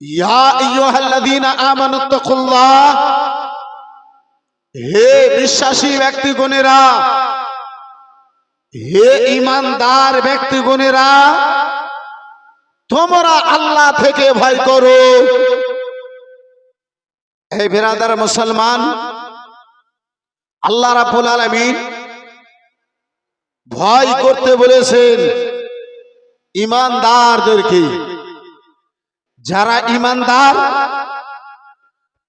ইয়া আইয়ুহাল্লাযীনা আমানুত্তাকুল্লাহ, হে বিশ্বাসী ব্যক্তিগণেরা, হে ঈমানদার ব্যক্তিগণেরা, তোমরা আল্লাহ থেকে ভয় করো। এই বিরাদার মুসলমান, আল্লাহ রাব্বুল আলামিন ভয় করতে বলেছেন ঈমানদারদেরকে। যারা ঈমানদার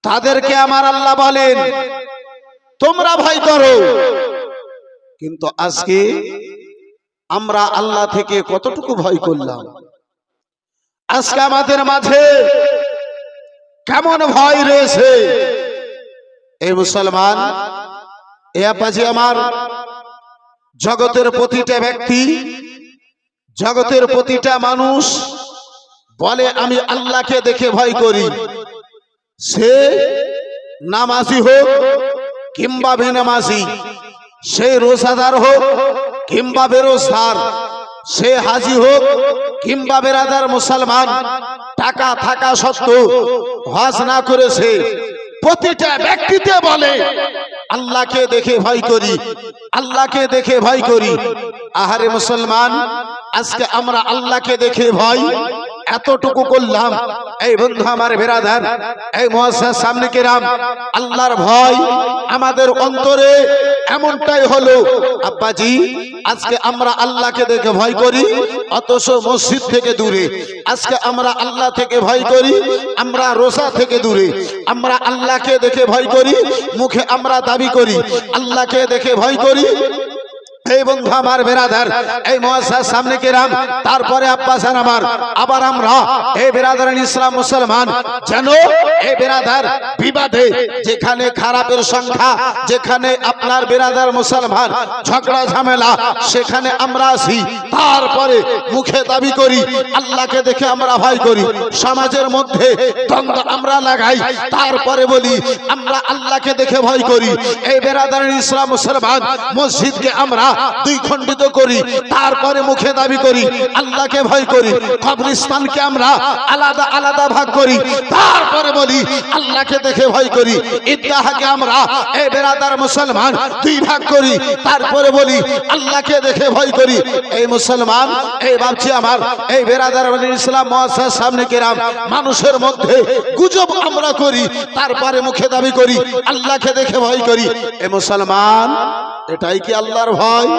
তাদেরকে আমার আল্লাহ বলেন তোমরা ভয় করো। কিন্তু আজকে আমরা আল্লাহ থেকে কতটুকু ভয় করলাম? আজকে আমাদের মাঝে কেমন ভয় রয়েছে? এই মুসলমান, এ আপাজি আমার, জগতের প্রতিটা ব্যক্তি, জগতের প্রতিটা মানুষ বলে আমি আল্লাহকে দেখে ভয় করি। সে নামাজি হোক কিংবা বেনামাজি, সে রোজাদার হোক কিংবা বেরোজগার, সে হাজি হোক কিংবা বেরাদার মুসলমান, টাকা থাকা সত্ত্বেও হজ না করেছে, প্রতিটা ব্যক্তিতে বলে আল্লাহকে দেখে ভয় করি, আল্লাহকে দেখে ভয় করি। আহারে মুসলমান, আজকে আমরা আল্লাহকে দেখে ভয় এতটুকু করলাম। এই বন্ধু আমার বেরাদার, এই মুআজ্জাজ সামনে কেরাম, আল্লাহর ভয় আমাদের অন্তরে এমনটাই হলো। আব্বাজি, আজকে আমরা আল্লাহকে দেখে ভয় করি, অথচ মসজিদ থেকে দূরে। আজকে আমরা আল্লাহ থেকে ভয় করি, আমরা রোজা থেকে দূরে। আমরা আল্লাহকে দেখে ভয় করি, মুখে আমরা দাবি করি আল্লাহকে দেখে ভয় করি। এই বন্ধু আমার বেরাদার, এই মুআজ্জাজ সামনে কেরাম, তারপরে আব্বাসান আমার, আবার আমরা এই বেরাদার ইসলাম মুসলমান যেন এই বেরাদার বিবাদে, যেখানে খারাপের সংখ্যা, যেখানে আপনার বেরাদার মুসলমান ঝগড়া ঝামেলা, সেখানে আমরা আসি, তারপরে মুখে দাবি করি আল্লাহকে দেখে আমরা ভয় করি। সমাজের মধ্যে দ্বন্দ্ব আমরা লাগাই, তারপরে বলি আমরা আল্লাহকে দেখে ভয় করি। এই বেরাদার ইসলাম মুসলমান মসজিদকে আমরা দুই খণ্ডিত করি, তারপরে মুখে দাবি করি আল্লাহকে ভয় করি। কবরস্থানকে আমরা আলাদা আলাদা ভাগ করি, তারপরে বলি আল্লাহকে দেখে ভয় করি। ঈদগাহকে আমরা এই বেরাদার মুসলমান দুই ভাগ করি, তারপরে বলি আল্লাহকে দেখে ভয় করি। এই মুসলমান, এই ভাবছি আমার, এই বেরাদার ইসলাম মুআজ্জাজ সামনে কেরাম, মানুষের মধ্যে গুজব আমরা করি, তারপরে মুখে দাবি করি আল্লাহকে দেখে ভয় করি। এই মুসলমান, এটাই কি আল্লাহর ভয়?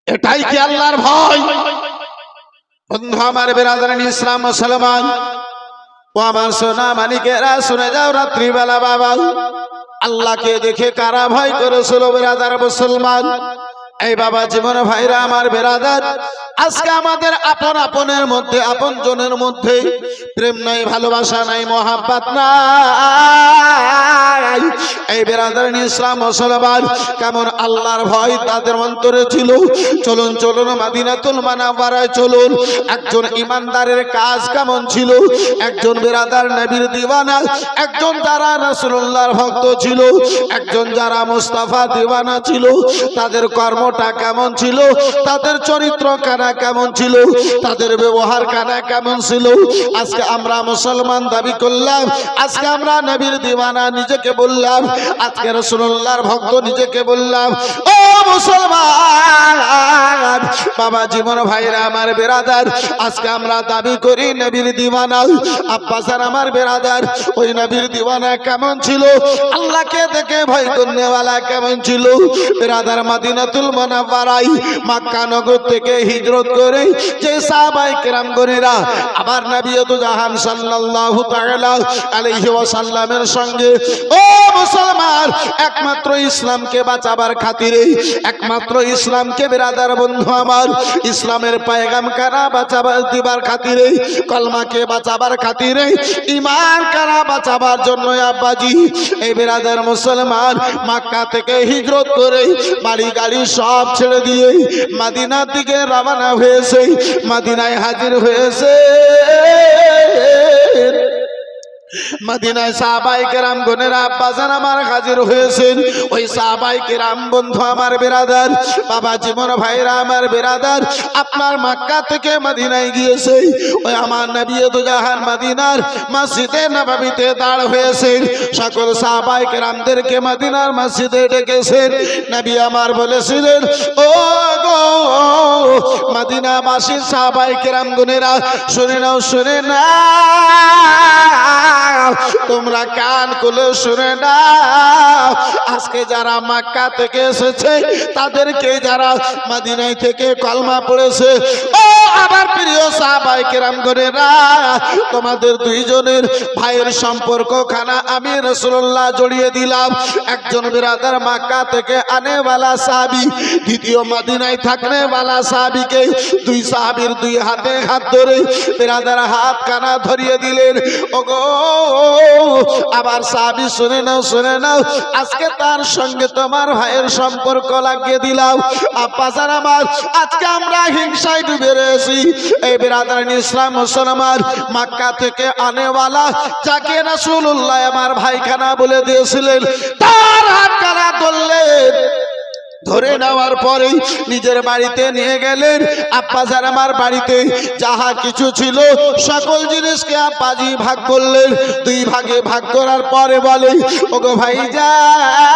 এটাই কি আল্লাহর ভয়? বন্ধু আমার বেরাদার ইসলাম মুসলমান, ও আমার সোনা মানিকেরা, শুনে যাও রাত্রিবেলা বাবা, আল্লাহকে দেখে কারা ভয় করেছিল বেরাদার মুসলমান? এই বাবা জীবন ভাইরা আমার বেরাদার, আজকে আমাদের আপন আপনের মধ্যে, আপন জনের মধ্যে প্রেম নাই, ভালোবাসা নাই, মহাব্বত নাই। এই বেরাদার ইসলাম মুসলমান, কেমন আল্লাহর ভয় তাদের অন্তরে ছিল। চলুন চলুন মদিনাতুল মুনাওয়ারায় চলুন, একজন ইমানদারের কাজ কেমন ছিল, একজন বেরাদার নবীর দিওয়ানা, একজন যারা রাসূলুল্লাহর ভক্ত ছিল, একজন যারা মুস্তাফা দিওয়ানা ছিল, তাদের কর্মটা কেমন ছিল, তাদের চরিত্র কানা কেমন ছিল, তাদের ব্যবহার কানা কেমন ছিল। আজকে আমরা মুসলমান দাবি করলাম, আজকে আমরা নবীর দিওয়ানা নিজেকে বললাম, আজকে রাসূলুল্লাহর ভক্ত নিজেকে বললাম। ও মুসলমান বাবা জীবন ভাইরা আমার বেরাদার, আজকে আমরা দাবি করি নবীর দিওয়ানা। আব্বাসান আমার বেরাদার, ওই নবীর দিওয়ানা কেমন ছিল, আল্লাহকে দেখে ভয় করনেওয়ালা কেমন ছিল? বেরাদার মদিনাতুল মুনাওয়ারায় মক্কা নগর থেকে হিজরত করে যে সাহাবায়ে কেরাম গণেরা আবার নবী তো জাহান সাল্লাল্লাহু তাআলা আলাইহি ওয়াসাল্লামের সঙ্গে, ও মুসলমান, একমাত্র ইসলামকে বাঁচাবার খাতিরে, একমাত্র ইসলামকে বেরাদার বন্ধু আমার, ইসলামের পয়গাম কারা বাঁচাবার দিবার খাতিরে, কলমাকে বাঁচাবার খাতিরে, ঈমান কারা বাঁচাবার জন্য আব্বাজি এই বেরাদার মুসলমান মক্কা থেকে হিজরত করে বাড়ি গাড়ি সব ছেড়ে দিয়ে মদিনার দিকে রওনা হয়েছে, মদিনায় হাজির হয়েছে। মদিনায় সাহাবায়ে কেরাম গনেরা আব্বাজান আমার হাজির হয়েছেন। ওই সাহাবায়ে কেরাম বন্ধু আমার বেরাদার, বাবা জীবন ভাইরা আমার বেরাদার, আপনার মক্কা থেকে মদিনায় গিয়েছে। ওই আমার নবী দু জাহান মদিনার মসজিদে নববীতে দাঁড় হয়েছেন। সকল সাহাবায়ে কেরামদেরকে মদিনার মসজিদে ডেকেছেন। নবী আমার বলেছিলেন, ও গো মদিনাবাসী সাহাবায়ে কেরাম গনেরা, শুনে নাও, শুনে নাও, তোমরা কান খুলে শুনে নাও। আজকে যারা মক্কা থেকে এসেছে, তাদেরকে যারা মদিনায় থেকে কলমা পড়েছে, ও আমার প্রিয় সাহাবায়ে কেরাম গনেরা, তোমাদের দুইজনের ভাইয়ের সম্পর্ক খানা আমি রাসূলুল্লাহ জড়িয়ে দিলাম। একজন বিরাদার মক্কা থেকে আনেওয়ালা সাহাবী, দ্বিতীয় মদিনায় থাকনেওয়ালা সাহাবীকে দুই সাহাবীর দুই হাতে হাত ধরে বিরাদার হাত কানা ধরিয়ে দিলেন। ওগো আবার সাহাবী শুনে নাও, শুনে নাও, আজকে তার সঙ্গে তোমার ভাইয়ের সম্পর্ক লাগিয়ে দিলাম। আব্বাজান আমার, আজকে আমরা হিংসায় ডুবে রয়েছি। এই বিরাদার ইসলাম মুসলমান মক্কা থেকে আনেওয়ালা, যাকে রাসূলুল্লাহ আমার ভাইখানা বলে দিয়েছিলেন, তার হাত কানা ধরলেন। ধরে নেওয়ার পরে নিজের বাড়িতে নিয়ে গেলেন। আব্বাজান আমার বাড়িতে যাহা কিছু ছিল সকল জিনিসকে আব্বাজি ভাগ করলেন। দুই ভাগে ভাগ করার পরে বলে, ওগো ভাইজান,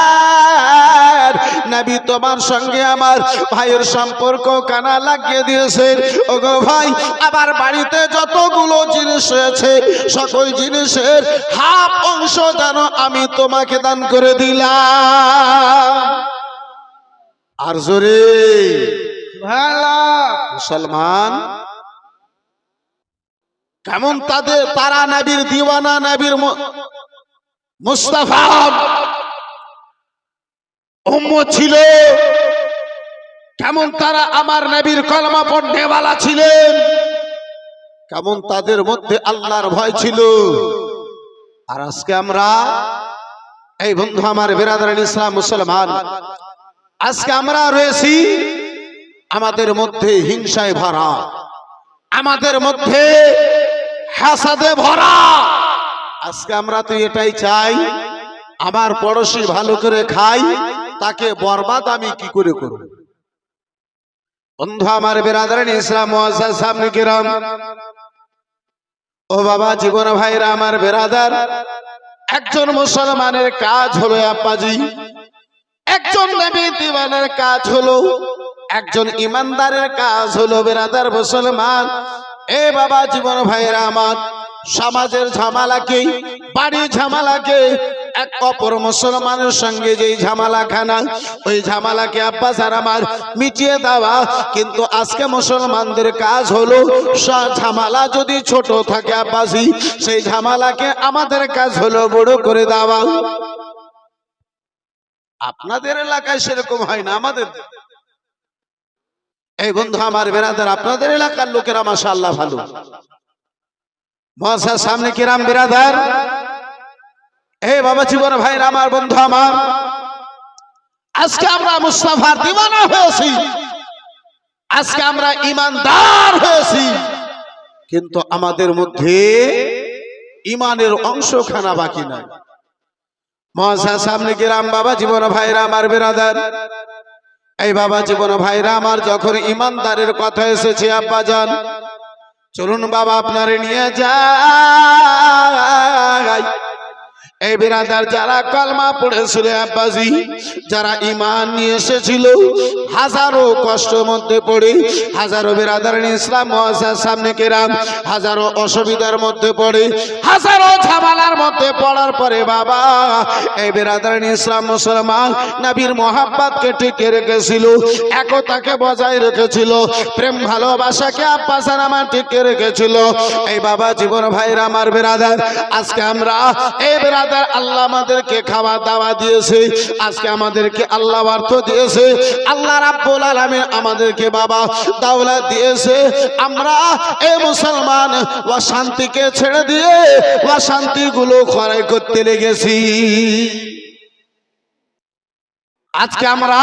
নবী তোমার সঙ্গে আমার ভাইয়ের সম্পর্ক কানা লাগিয়ে দিয়েছেন। ওগো ভাই, আবার বাড়িতে যতগুলো জিনিস রয়েছে সকল জিনিসের হাফ অংশ যেন আমি তোমাকে দান করে দিলাম। আর জোরে মুসলমান কেমন তারা নবীর দিওয়ানা, নবীর মুস্তাফা উম্মত ছিল, কেমন তারা আমার নবীর কলমা পড়নেওয়ালা ছিলেন, কেমন তাদের মধ্যে আল্লাহর ভয় ছিল। আর আজকে আমরা, এই বন্ধু আমার বিরাদার ইসলাম মুসলমান, আজকে আমরা রয়েছি আমাদের মধ্যে হিংসায় ভরা, আমাদের মধ্যে হাসাদে ভরা। আজকে আমরা তো এটাই চাই, আমার পড়োশি ভালো করে খাই, তাকে বরবাদ আমি কি করে করব। বন্ধু আমার বিরাদার ইসলাম মুআজ্জাজ সামনে কিরাম, ও বাবা জীবন ভাইরা আমার বিরাদার, একজন মুসলমানের কাজ হলো আব্বাজি, একজন নবীর দিওয়ানার কাজ হলো, একজন ইমানদারের কাজ হলো বিরাদার মুসলমান। এ বাবা জীবন ভাইরা আমার, সমাজের ঝামেলাকে, বাড়ির ঝামেলাকে, এক অপর মুসলমানের সঙ্গে যেই ঝামেলাখানা, ওই ঝামেলাকে আব্বাজান আমার মিটিয়ে দেওয়া। কিন্তু আজকে মুসলমানদের কাজ হলো ঝামেলা যদি ছোট থাকে আব্বাজি, সেই ঝামেলাকে আমাদের কাজ হলো বড় করে দেওয়া। আপনাদের এলাকায় সেরকম হয় না, আমাদের এই বন্ধু আমার বিরাদার, আপনাদের এলাকার লোকেরা মাশাআল্লাহ ভালো। মুআজ্জাজ সামনে কিরাম বিরাদার, হে বাবা জীবন ভাইরা আমার, বন্ধু আমার, আজকে আমরা মুস্তাফার দিওয়ানা হয়েছি, আজকে আমরা ইমানদার হয়েছি, কিন্তু আমাদের মধ্যে ইমানের অংশখানা বাকি নাই। মুআজ্জাজ সামনে কিরাম, বাবা জীবন ভাইরা আমার বিরাদার, এই বাবা জীবন ভাইরা আমার, যখন ইমানদারের কথা এসেছে আব্বাজান, চলুন বাবা আপনারে নিয়ে যাই। এই বিরাদার যারা কলমা পড়েছিল আব্বাজি, যারা ঈমান নিয়ে এসেছিল, হাজারো কষ্টের মধ্যে পড়ে, হাজারো বিরাদার ইসলাম মুআজ্জাজ সামনে কিরাম, হাজারো অসুবিধার মধ্যে পড়ে, হাজারো ঝামেলার মধ্যে পড়ার পরে বাবা এই বিরাদার ইসলাম মুসলমান নবীর মোহাব্বতকে টিকে রেখেছিল, একতাকে বজায় রেখেছিল, প্রেম ভালোবাসাকে আব্বাজান আমার টিকে রেখেছিল। এই বাবা জীবন ভাইরা আমার বিরাদার, আজকে আমরা এই আল্লাহ আমাদেরকে খাওয়া দাওয়া দিয়েছে, আজকে আমাদেরকে আল্লাহ অর্থ দিয়েছে, আল্লাহ রাব্বুল আলামিন আমাদেরকে বাবা দাওলাত দিয়েছে। আমরা এই মুসলমান অশান্তিকে ছেড়ে দিয়ে অশান্তিগুলো খড়াই করতে লেগেছি। আজকে আমরা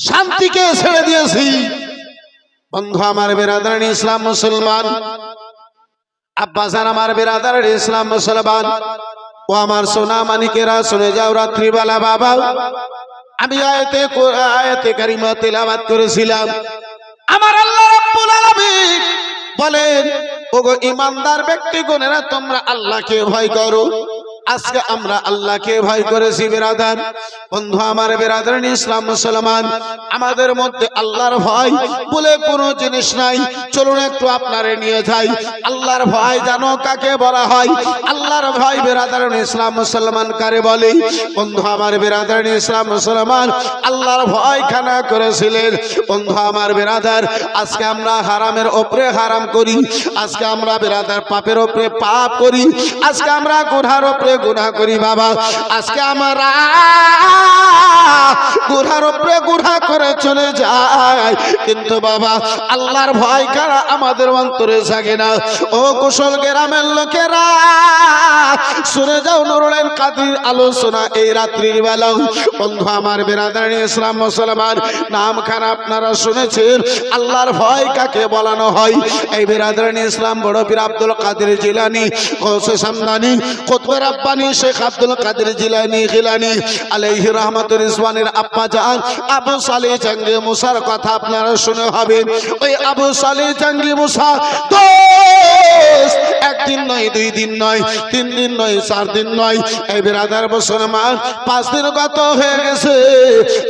শান্তিকে ছেড়ে দিয়েছি। বন্ধু আমার বিরাদার ইসলাম মুসলমান, আব্বাসান আমার বিরাদার ইসলাম মুসলমান ও আমার সোনা মানিকেরা, শুনে যাও রাত্রিবেলা বাবা আমি আয়াতে কারিমা তেলাওয়াত করেছিলাম। আমার আল্লাহ রাব্বুল আলামিন বলেন, ওগো ঈমানদার ব্যক্তিগণেরা, তোমরা আল্লাহকে ভয় করো। আজকে আমরা আল্লাহকে ভয় করেছি বিরাদার। বন্ধু আমার বিরাদার ইসলাম মুসলমান, আমাদের মধ্যে আল্লাহর ভয় বলে কোনো জিনিস নাই। চলুন একটু আপনারে নিয়ে যাই। আল্লাহর ভয় জানো কাকে বলা হয়? আল্লাহর ভয় বিরাদার ইসলাম মুসলমান কারে বলে? বন্ধু আমার বিরাদার ইসলাম মুসলমান, আল্লাহর ভয় খানা করেছিলেন। বন্ধু আমার বিরাদার, আজকে আমরা হারামের ওপরে হারাম করি, আজকে আমরা বিরাদার পাপের ওপরে পাপ করি, আজকে আমরা গুনার ওপরে গুনাহ করি বাবা। আজকে আমরা গুনার উপরে গুনাহ করে চলে যায়, কিন্তু বাবা আল্লাহর ভয় কারা আমাদের অন্তরে জাগে না। ও কুশল গ্রামের লোকেরা, শুনে যাও নুরুল কাদির আলোচনা এই রাত্রির বেলা। বন্ধু আমার বিরাদার ইসলাম মুসলমান, নামখানা আপনারা শুনেছেন আল্লাহর ভয় কাকে বলানো হয়। এই বিরাদার ইসলাম বড় পীর আব্দুল কাদের জিলানী, গৌসে সামদানি, কুতবে রাব্বানি শেখ আব্দুল কাদের জিলানী গিলানী আলাইহি রহমাতুর রিজওয়ানের আব্বা জান আবু সালেহ জাঙ্গি মুসার কথা আপনারা শুনে হবেন। ওই আবু সালেহ জাঙ্গি মুসা দোস্ত একদিন নয়, 2 দিন নয়, 3 দিন নয়, 4 দিন নয়, এই বিরাদার মুসলমান 5 দিন গত হয়ে গেছে।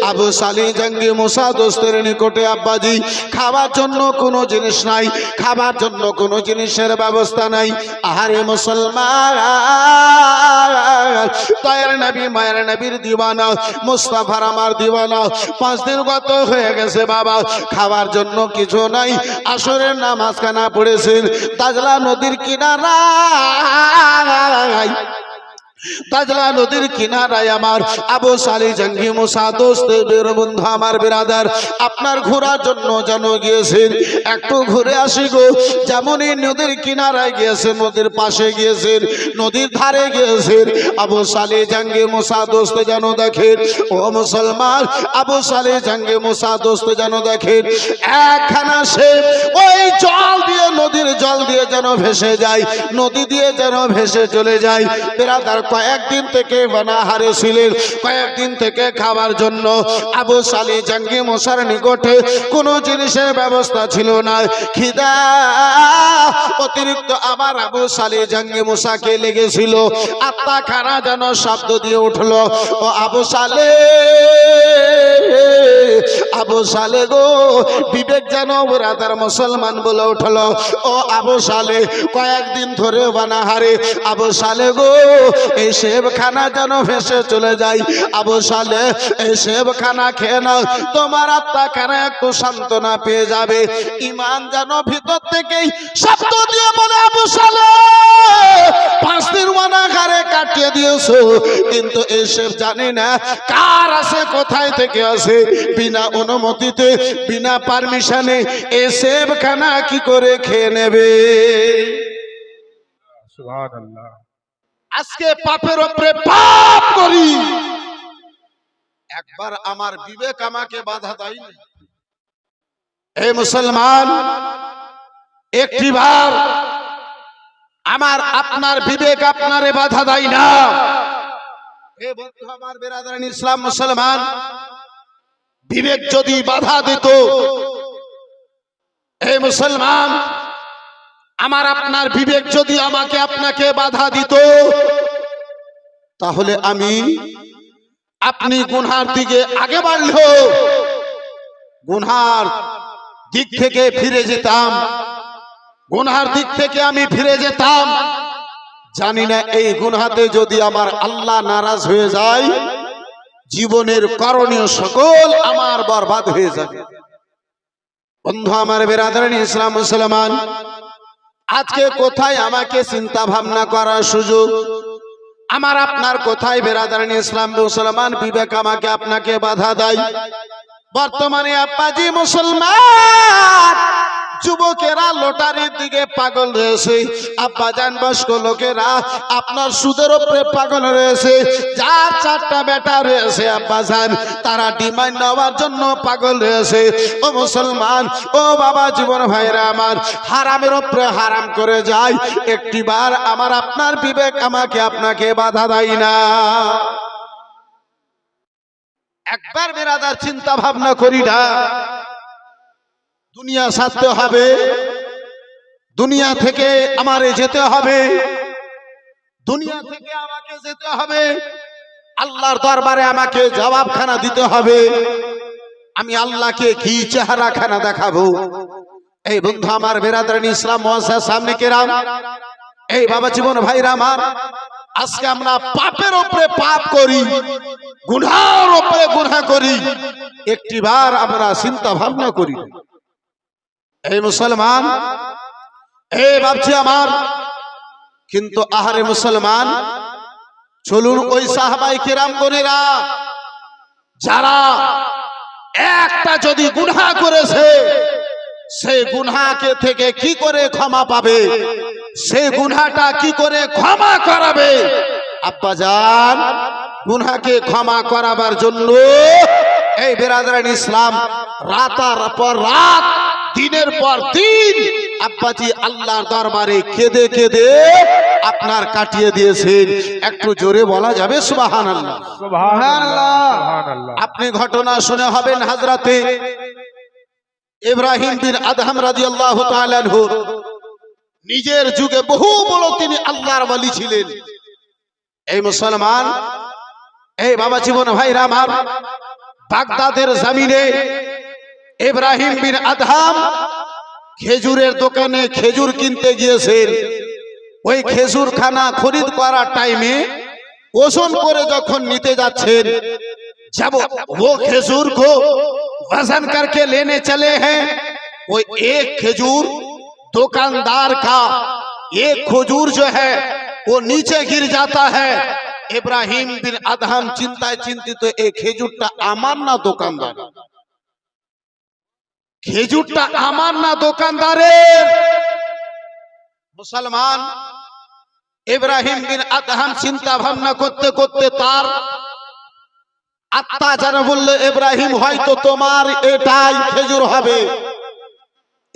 আবু সালেহ জাঙ্গি মুসা দোস্তের নিকটে আব্বাজি খাবার জন্য কোনো জিনিস নাই, খাবার জন্য কোনো জিনিসের ব্যবস্থা নাই। আহারে মুসলমান, দয়ার নবী মায়ের নবীর দিওয়ানা, মুস্তাফার আমার দিওয়ানা, 5 দিন গত হয়ে গেছে বাবা, খাবার জন্য কিছু নাই। আসরের নামাজ কানা পড়েছেন তাজলা নদীর কিনারায়, তাজলা নদীর কিনারায় আমার আবু সালেহ জাঙ্গি মুসা দোস্তের বন্ধু আমার বিরাদার আপনার ঘোরার জন্য যেন গিয়েছেন। একটু ঘুরে আসি গো। যেমনই নদীর কিনারায় গিয়েছেন, নদীর পাশে গিয়েছেন, নদীর ধারে গিয়েছেন, আবু সালেহ জাঙ্গি মুসা দোস্ত যেন দেখেন, ও মুসলমান আবু সালেহ জাঙ্গি মুসা দোস্ত যেন দেখেন একখানা সে ওই জল দিয়ে, নদীর জল দিয়ে যেন ভেসে যায়, নদী দিয়ে যেন ভেসে চলে যায়। বিরাদার কয়েকদিন থেকে বানাহারে ছিলেন, কয়েকদিন থেকে খাবার জন্য আবু সালেহ জাঙ্গি মুসার নিকটে কোনো জিনিসের ব্যবস্থা ছিল না। খিদা অতিরিক্ত আমার আবু সালেহ জাঙ্গি মুসাকে লেগেছিল। আত্মা খানা যেন শব্দ দিয়ে উঠলো, ও আবু সালেহ, আবু সালেহ গো, বিবেক যেন বিরাদার মুসলমান বলে উঠলো, ও আবু সালেহ কয়েকদিন ধরে বানাহারে, আবু সালেহ গো এই সেব খানা যেন ভেসে চলে যায়, আবু সালেহ এই সেব খানা খেয়ে নাও, তোমার আত্মা খানা একটু সান্ত্বনা পেয়ে যাবে। ইমান যেন ভিতর থেকেই শব্দ দিয়ে বলে, আবু সালেহ 5 দিন অনাহারে কাটিয়ে দিয়েছো, কিন্তু এই সেব জানি না কার আছে, কোথায় থেকে আছে, বিনা অনুমতিতে বিনা পারমিশনে এই সেব খানা কি করে খেয়ে নেবে? সুবহানাল্লাহ। আজকে পাপের উপরে পাপ করি, একবার আমার বিবেক আমাকে বাধা দেয়নি। হে মুসলমান, একটিবার আমার আপনার বিবেক আপনারে বাধা দেয় না। হে বন্ধু আমার বিরাদারান ইসলাম মুসলমান, বিবেক যদি বাধা দিত, হে মুসলমান আমার আপনার বিবেক যদি আমাকে আপনাকে বাধা দিত, তাহলে আমি আপনি গুনহার দিকে আগে বাড়লেও গুনহার দিক থেকে ফিরে যেতাম, গুনহার দিক থেকে আমি ফিরে যেতাম। জানি না এই গুনহাতে যদি আমার আল্লাহ নারাজ হয়ে যায়, জীবনের করণীয় সকল আমার বরবাদ হয়ে যাবে। বন্ধু আমার বিরাদারান ইসলাম মুসলমান, আজকে কোথায় আমাকে চিন্তা ভাবনা করার সুযোগ, আমার আপনার কোথায় বিরাদারান ইসলাম মুসলমান বিবেক আমাকে আপনাকে বাধা দেয়? বর্তমানে আব্বাজি মুসলমান যুবকেরা লটারির দিকে পাগল রয়েছে, আব্বাজান বয়স্ক লোকেরা আপনার সুদের উপরে পাগল রয়েছে, যার 4টা বেটা রয়েছে আব্বাজান তারা ডিমান্ড নেওয়ার জন্য পাগল রয়েছে। ও মুসলমান, ও বাবা জীবন ভাইরা আমার, হারামের উপরে হারাম করে যায়, একটিবার আমার আপনার বিবেক আমাকে আপনাকে বাধা দেয় না? একবার বেরাদার চিন্তা ভাবনা করি না, দুনিয়া ছাড়তে হবে, দুনিয়া থেকে আমারে যেতে হবে, দুনিয়া থেকে আমাকে যেতে হবে, আল্লাহর দরবারে আমাকে জবাবখানা দিতে হবে। আমি আল্লাহকে কি চেহারা খানা দেখাবো? এই বন্ধু আমার, বেরাদারান ইসলাম মুআসসাসা সামনে কেরাম, এই বাবা জীবন ভাইরা আমার, আজকে আমরা পাপের উপরে পাপ করি, গুনাহের উপরে গুনাহ করি, একটিবার আমরা চিন্তা ভাবনা করি। এই মুসলমান, এই বাপজি আমার, কিন্তু আহারে মুসলমান, চলুন ওই সাহাবায়ে কেরাম গণেরা যারা একটা যদি গুনাহ করেছে, সেই গুনাহকে থেকে কি করে ক্ষমা পাবে, সেই গুনাহটা কি করে ক্ষমা করাবে? আব্বাজান, গুনাহকে ক্ষমা করাবার জন্য এই বেরাদারান ইসলাম রাতার পর রাত, দিনের পর দিন আব্বাজি আল্লাহর দরবারে কেঁদে কেঁদে আপনার কাটিয়ে দিয়েছেন। একটু জোরে বলা যাবে সুবহানাল্লাহ? সুবহানাল্লাহ। আপনি ঘটনা শুনে হবেন হযরতে ইব্রাহিম বিন আদহাম রাদিয়াল্লাহু তাআলা আনহু, নিজের যুগে বহু বড় তিনি আল্লাহর ওয়ালি ছিলেন। এই মুসলমান, এই বাবা জীবন ভাইরা আমার, বাগদাদের জমিনে ইব্রাহিম বিন আদহাম খেজুরের দোকানে খেজুর কিনতে গিয়েছেন। ওই খেজুর খানা খরিদ করার টাইমে ওজন করে যখন নিতে যাচ্ছেন, जब वो खजूर को वजन करके लेने चले हैं, वो एक खजूर दुकानदार का एक खजूर जो है वो नीचे गिर जाता है। इब्राहिम बिन अदहम चिंताয় চিন্তিত, এই খেজুরটা আমার না দোকানদার, খেজুরটা আমার না দোকানদারের? মুসলমান, ইব্রাহিম বিন আদহাম চিন্তা ভাবনা করতে করতে তার আত্মা যেন বলল, ইব্রাহিম হয়তো তোমার এটাই খেজুর হবে।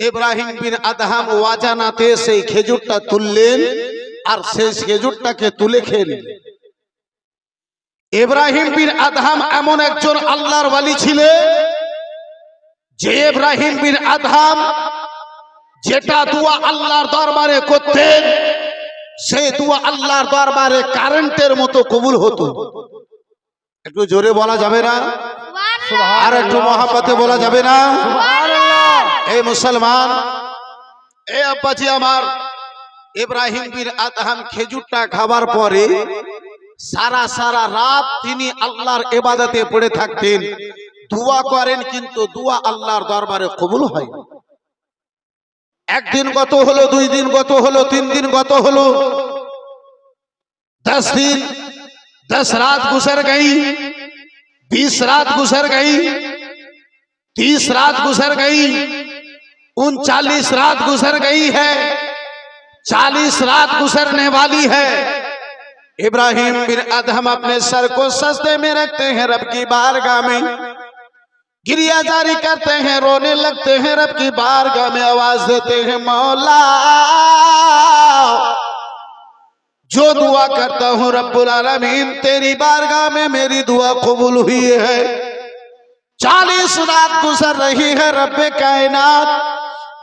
ইব্রাহিম বিন আদহাম ওয়াজানাতে সেই খেজুরটা তুললেন আর সেই খেজুরটাকে তুলে খেলেন। ইব্রাহিম বিন আদহাম এমন একজন আল্লাহর ওয়ালি ছিলেন যে ইব্রাহিম বিন আদহাম যেটা দোয়া আল্লাহর দরবারে করতেন, সেই দোয়া আল্লাহর দরবারে কারেন্টের মতো কবুল হতো। একটু জোরে বলা যাবে না? আর একটু মহাব্বতে বলা যাবে না? এই মুসলমান, এই আব্বাজি আমার, ইব্রাহিম বিন আদহাম খেজুরটা খাবার পরে সারা সারা রাত তিনি আল্লাহর ইবাদতে পড়ে থাকতেন, দোয়া করেন, কিন্তু দোয়া আল্লাহর দরবারে কবুল হয়। একদিন গত হলো, 2 দিন গত হলো, 3 দিন গত হলো, 10 दिन, 10 रात गुजर गई, 20 रात गुजर गई, 30 रात गुजर गई, 39 रात गुजर गई है, 40 रात गुजरने वाली है। इब्राहिम बिन अदहम अपने सर को सजदे में रखते हैं, रब की बारगाह में गिरिया जारी करते हैं, रोने लगते हैं, रब की बारगाह में आवाज देते हैं, मौला जो दुआ करता हूँ रब्बुल आलमीन तेरी बारगाह में मेरी दुआ कबूल हुई है। 40 रात गुजर रही है रब्बे कायनात,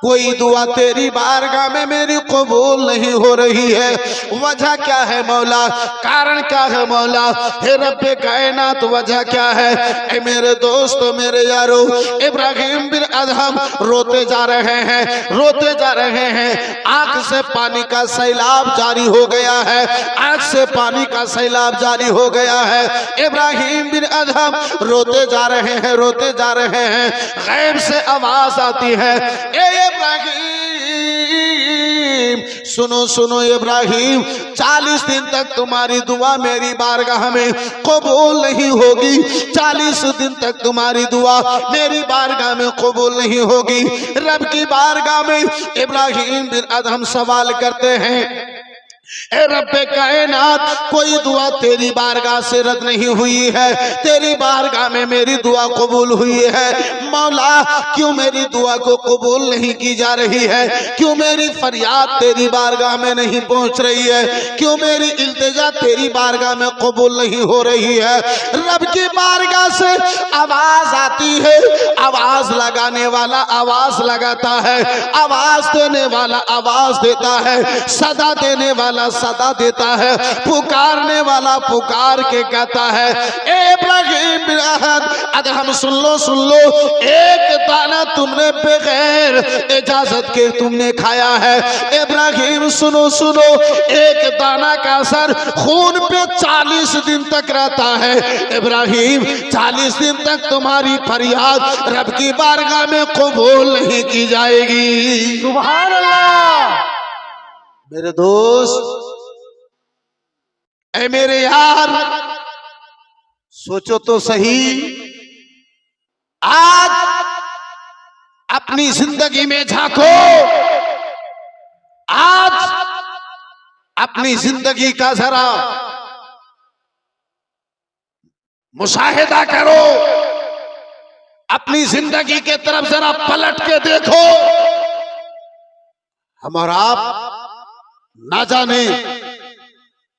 कोई दुआ तेरी बारगाह में मेरी कबूल नहीं हो रही है। वजह क्या है मौला, कारण क्या है मौला, हे रब्बे कायनात वजह क्या है? ए मेरे दोस्तों, मेरे यारो, इब्राहिम बिन अदहम रोते जा रहे हैं, रोते जा रहे हैं, आंख से पानी का सैलाब जारी हो गया है, आंख से पानी का सैलाब जारी हो गया है। इब्राहिम बिन अदहम रोते जा रहे हैं, रोते जा रहे हैं, गैब से आवाज आती है, ए इब्राहिम सुनो सुनो इब्राहिम, 40 दिन तक तुम्हारी दुआ मेरी बारगाह में कबूल नहीं होगी। 40 दिन तक तुम्हारी दुआ मेरी बारगाह में कबूल नहीं होगी। रब की बारगाह में इब्राहिम बिन अदहम सवाल करते हैं, ए रब्बे कायनात, कोई दुआ तेरी बारगाह से रद्द नहीं हुई है, तेरी बारगाह में मेरी दुआ कबूल हुई है। मौला, क्यों मेरी दुआ को कबूल नहीं की जा रही है? क्यों मेरी फरियाद तेरी बारगाह में नहीं पहुंच रही है? क्यों मेरी इल्तिजा तेरी बारगाह में कबूल नहीं हो रही है? रब की बारगाह से आवाज आती है, आवाज लगाने वाला आवाज लगाता है, आवाज देने वाला आवाज देता है, सदा देने वाला सदा देता है, पुकारने वाला पुकार के कहता है, ए इब्राहिम बिन अदहम, सुन लो सुन लो, एक दाना तुमने बगैर इजाजत के तुमने खाया है। इब्राहिम सुनो सुनो, एक दाना का असर खून पे 40 दिन तक रहता है। इब्राहिम, 40 दिन तक तुम्हारी फरियाद रब की बारगाह में कबूल नहीं की जाएगी। सुभान अल्लाह। मेरे दोस्त, ऐ मेरे यार, सोचो तो सही, आज अपनी जिंदगी में झांको, आज अपनी जिंदगी का जरा मुशाहिदा करो, अपनी जिंदगी के तरफ जरा पलट के देखो। हम और आप ना जाने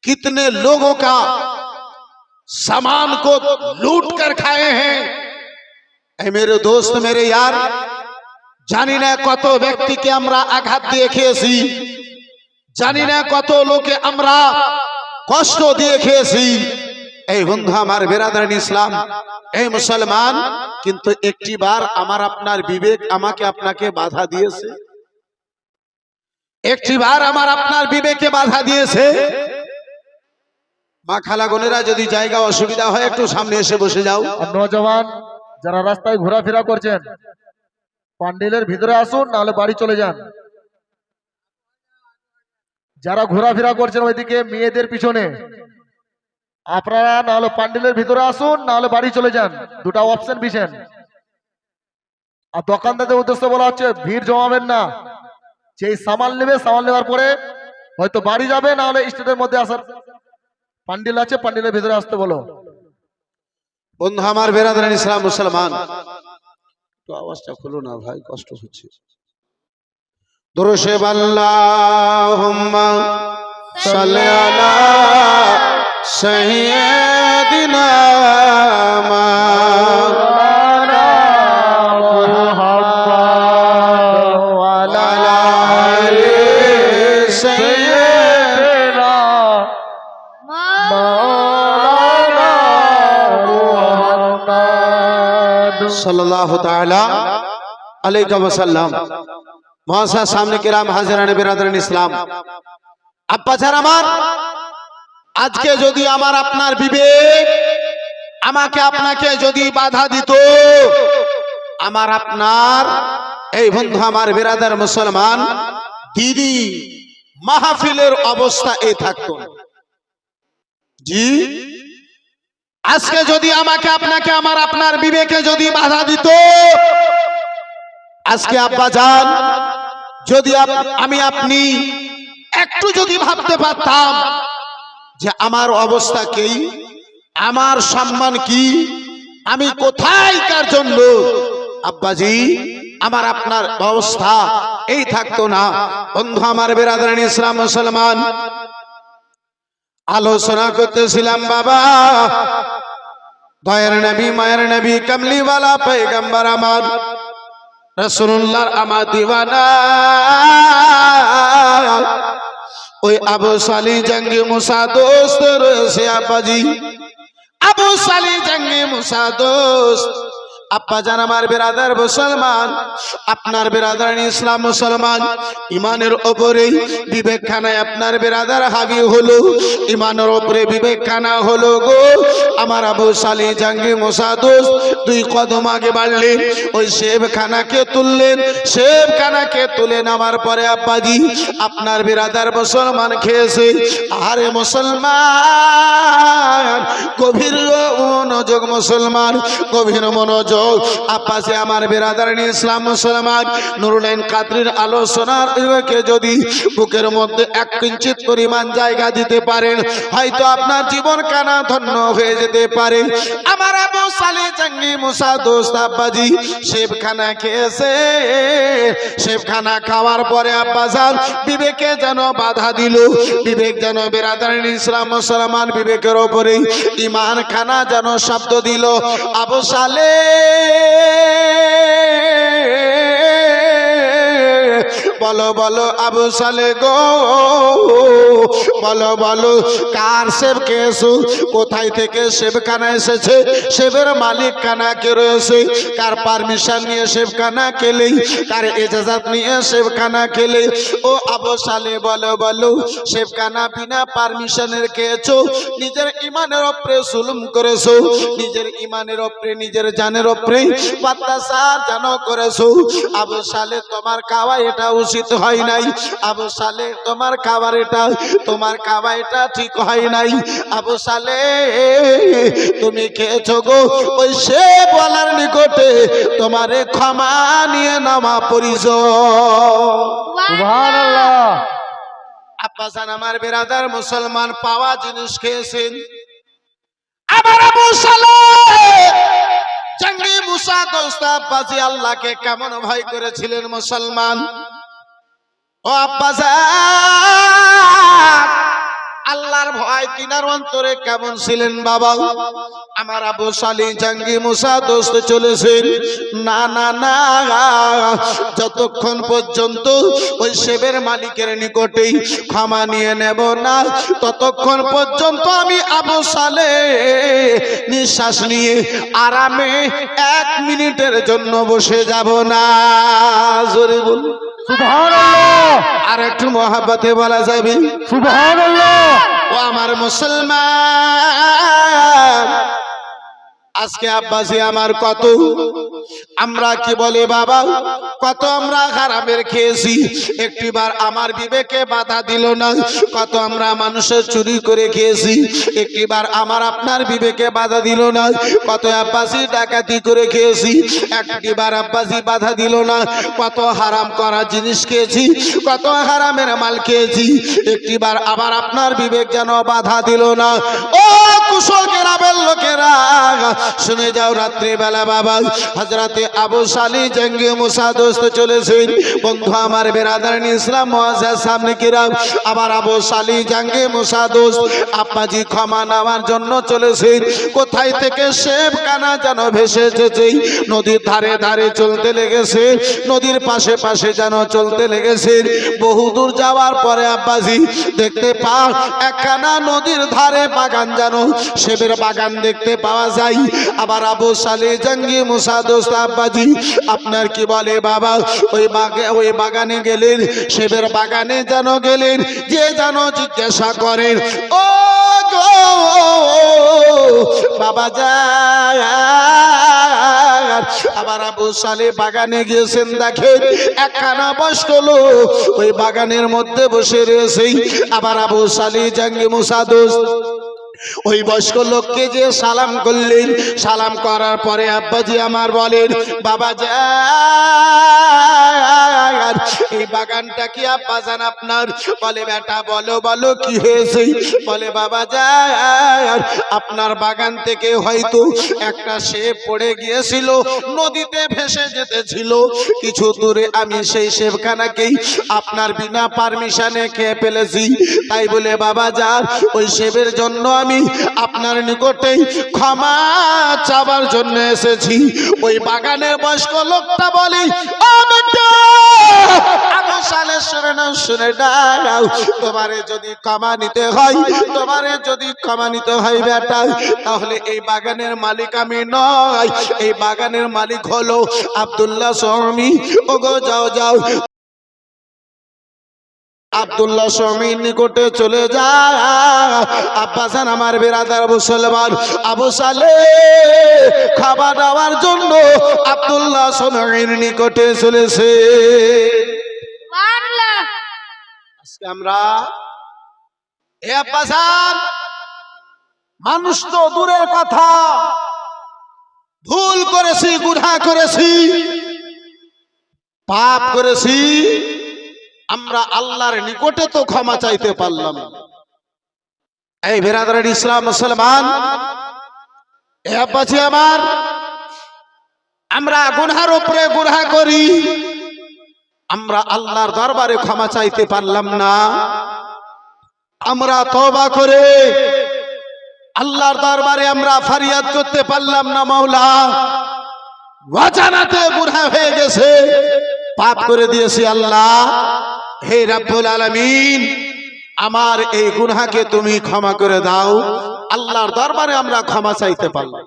कितने लोगों का सामान को लूट कर खाए हैं। ऐ मेरे दोस्त, मेरे यार, জানি না কত ব্যক্তিকে আমরা আঘাত দিয়ে খেয়েছি, জানি না কত লোকে আমরা কষ্ট দিয়ে খেয়েছি। এই বন্ধু আমার, বেরাদার ইসলাম, এই মুসলমান, কিন্তু একটি বার আমার আপনার বিবেক আমাকে আপনাকে বাধা দিয়েছে, একটি বার আমার আপনার বিবেকে বাধা দিয়েছে। মা খালা বোনেরা, যদি জায়গা অসুবিধা হয় একটু সামনে এসে বসে যাও। নওজওয়ান যারা রাস্তায় ঘোরাফেরা করছেন, পান্ডেলের ভিতরে আসুন, নাহলে বাড়ি চলে যান। যারা ঘোরাফেরা করছেন ওইদিকে মেয়েদের পিছনে, আপনারা নাহলে পান্ডেলের ভিতরে আসুন, নাহলে বাড়ি চলে যান। দুটা অপশন বিছেন। আর দোকানদারদের উদ্দেশ্যে বলা হচ্ছে, ভিড় জমাবেন না, যেই সামাল নেবে, সামাল নেওয়ার পরে হয়তো বাড়ি যাবে, নাহলে স্টেটের মধ্যে আসার পান্ডেল আছে, পান্ডেলের ভিতরে আসতে বলো। বন্ধু আমার, বেরাদার ইসলাম মুসলমান, তো আওয়াজটা খুলো না ভাই, কষ্ট হচ্ছে। দরুশে আল্লাহুম্মা সাল্লি আলা সাইয়্যিদিনা মাওলানা মুহাম্মদ ওয়া আলা আলি সাইয়্যিদিনা মাওলানা মুহাম্মদ সাল্লাল্লাহু তাআলা আলাইহি ওয়াসাল্লাম। মহাশা সামনে কিরাম, হাজিরানে বিরাদরান ইসলাম, আব্বা যারা আমার, আজকে যদি আমার আপনার বিবেক আমাকে আপনাকে যদি বাধা দিত, আমার আপনার এই বন্ধু আমার বিরাদার মুসলমান দিদি মাহফিলের অবস্থা এই থাকতো। জি, আজকে যদি আমাকে আপনাকে আমার আপনার বিবেকে যদি বাধা দিত, আজকে আব্বা জান, যদি আমি আপনি একটু যদি ভাবতে পারতাম যে আমার অবস্থা কি, আমার সম্মান কি, আমি কোথায় কার জন্য, আব্বাজি আমার আপনার অবস্থা এই থাকতো না। বন্ধু আমার বিরাদরান ইসলাম মুসলমান, আলোচনা করতেছিলাম বাবা, দয়ার নবী, মায়ের নবী, কমলিওয়ালা পয়গম্বর আমার রাসূলুল্লাহর আমার দিওয়ানা ওই আবু সালি জঙ্গে মুসা দোস্ত রয়েছে আব্বাজি, আবু সালি জঙ্গে মুসা দোস্ত আব্বা জান আমার বেরাদার মুসলমান, আপনার বেরাদার ইসলাম মুসলমান, ইমানের ওপরে বিবেকখানায় আপনার বেরাদার হাবি হলো, ইমানের ওপরে বিবেকখানা হলো গো। আমার আবু সালি জাঙ্গি মুসা দোস্ত দুই কদম আগে বাড়লেন, ওই শেবখানাকে তুললেন, শেবখানাকে তুলে নামার পরে আব্বাজি আপনার বেরাদার মুসলমান খেয়েছে। আরে মুসলমান, গভীর মনোযোগ মুসলমান, গভীর মনোযোগ। আব্বাসে আমার বেরাদার ইসলাম মুসলমান, নুরুলাইন কাদরির আলোচনার কে যদি বুকের মধ্যে এক কিঞ্চিত পরিমাণ জায়গা দিতে পারেন, হয়তো আপনার জীবন কানা ধন্য হয়ে যেতে পারে। আমার আবু সালে জাঙ্গি মুসা দোস্ত আব্বাজি শেবখানা খেয়েছে। শেবখানা খাওয়ার পরে আব্বাজান বিবেকে যেন বাধা দিল, বিবেক যেন বেরাদার ইসলাম মুসলমান বিবেকের ওপরে ইমান খানা যেন শব্দ দিল। আবু সালে বলো বলো আবু সালে গো, বলো বলো কার সেব খেয়েছো, কোথায় থেকে সেবখানা এসেছে, সেবের মালিক খানা কে রয়েছে, কার পারমিশন নিয়ে সেবখানা খেলে, কার ইজাজত নিয়ে সেবখানা খেলে। ও আবু সালে বলো বলো সেবখানা বিনা পারমিশনের খেয়েছো, নিজের ইমানের উপরে জুলুম করেছো, নিজের ইমানের উপরে নিজের জানের উপরে অত্যাচার জানো করেছো। আবু সালে তোমার খাওয়া এটা উচিত হয় নাই, আবু সালে তোমার খাবার এটা, তোমার খাওয়া এটা ঠিক হয় নাই। আবু সালে তুমি খেয়েছো গো, ওই সে বলার নিকটে তোমারে ক্ষমা নিয়ে নামা পরিচয়। সুবহানাল্লাহ। আব্বাসান আমার বেরাদার মুসলমান পাওয়া জিনিস খেয়েছেন। আমার আবু সালে জাঙ্গি মুসা দোস্ত আব্বাসি আল্লাহকে কেমন ভয় করেছিলেন মুসলমান। ও আব্বাসান আল্লাহর ভয় তিনার অন্তরে কেমন ছিলেন বাবা। আমার আবু সালি জাঙ্গি মুসা দোস্ত চলেছেন, না না না, যতক্ষণ পর্যন্ত ওই সেবের মালিকের নিকটেই ক্ষমা নিয়ে নেব না, ততক্ষণ পর্যন্ত আমি আবু সালে নিঃশ্বাস নিয়ে আরামে 1 মিনিটের জন্য বসে যাব না। জোরে বলুন সুবহানাল্লাহ। আর একটু মহাব্বতে বলা যাবে সুবহানাল্লাহ। ও আমার মুসলমান, আজকে আব্বাসি আমার কত আমরা কি বলে বাবা, কত আমরা হারামের খেয়েছি, একটিবার আমার বিবেকে বাধা দিল না। কত আমরা মানুষের চুরি করে খেয়েছি, একটিবার আমার আপনার বিবেকে বাধা দিল না। কত আব্বাসি ডাকাতি করে খেয়েছি, একটিবার আব্বাসি বাধা দিল না। কত হারাম করা জিনিস খেয়েছি, কত হারামের মাল খেয়েছি, একটিবার আবার আপনার বিবেক যেন বাধা দিল না। ও কুশল গ্রামের লোকেরা শুনে যাও, রাত্রিবেলা বাবা হযরতে আবু সালি জাঙ্গি মুসা দোস্ত চলেছেন। বন্ধু আমার বেরাদার ইসলাম মুআজ্জাজ সামনে কিরাম, আবার আবু সালি জাঙ্গি মুসা দোস্ত আব্বাজি ক্ষমা নেওয়ার জন্য চলেছেন। কোথায় থেকে শেবখানা যেন ভেসে এসেছে, নদীর ধারে ধারে চলতে লেগেছে, নদীর পাশে পাশে যেন চলতে লেগেছে। বহুদূর যাওয়ার পরে আব্বাজি দেখতে পাও একখানা নদীর ধারে বাগান, যেন সেবের বাগান দেখতে পাওয়া যায়। আবার আবু সালে জাঙ্গি মুসা দোস্ত আব্বাজি আপনার কি বলে বাবা, ওই বাগানে গেলেন, সেবের বাগানে যেন গেলেন, যে যেন জিজ্ঞাসা করেন, ও গো বাবা যায়। আবার আবু সালে বাগানে গিয়েছেন, দেখেন একখানা বয়স্ক লোক ওই বাগানের মধ্যে বসে রয়েছে। আবার আবু সালে জাঙ্গি মুসা দোস্ত ওই বয়স্ক লোককে যে সালাম করলেন, সালাম করার পরে আব্বাজি আমার বলেন, বাবা যান এই বাগানটা কি আব্বাজান আপনার? বলে বেটা বলো বলো কি হয়েছে? বলে বাবা যান আপনার বাগান থেকে হয়তো একটা শেব পড়ে গিয়েছিল, নদীতে ভেসে যেতেছিল, কিছু দূরে আমি সেই শেবখানাকেই আপনার বিনা পারমিশনে খেয়ে ফেলেছি। তাই বলে বাবা যান ওই শেবের জন্য আমি আপনার নিকটে ক্ষমা চাবার জন্য এসেছি। ওই বাগানের বয়স্ক লোকটা বলি, ও বেটা আবু সালে শুনে নাও, শুনে নাও, তোমারে যদি ক্ষমা নিতে হয়, তোমারে যদি ক্ষমা নিতে হয় বেটা, তাহলে এই বাগানের মালিক আমি নয়, এই বাগানের মালিক হলো আব্দুল্লাহ শর্মী। ওগো যাও যাও, আব্দুল্লাহ শর্মীর নিকটে চলে যা। আব্বাসান আমার বিরাদার মুসলমান, আবু সালে খাবার দেওয়ার জন্য আব্দুল্লাহ শর্মীর নিকটে চলেছে। আজকে আমরা এ আব্বাসান, মানুষ তো দূরের কথা, ভুল করেছি, গুনাহ করেছি, পাপ করেছি, আমরা আল্লাহর নিকটে তো ক্ষমা চাইতে পারলাম। এই বিরাদরের ইসলাম মুসলমান, এ আব্বাজি আমার, আমরা গুনাহের উপরে গুনাহ করি, আমরা আল্লাহর দরবারে ক্ষমা চাইতে পারলাম না। আমরা তওবা করে আল্লাহর দরবারে আমরা ফরিয়াদ করতে পারলাম না, মাওলা অজানাতে গুনাহ হয়ে গেছে, পাপ করে দিয়েছি আল্লাহ, হে রব্বুল আলামিন আমার এই গুনাহকে তুমি ক্ষমা করে দাও। আল্লাহর দরবারে আমরা ক্ষমা চাইতে পারলাম।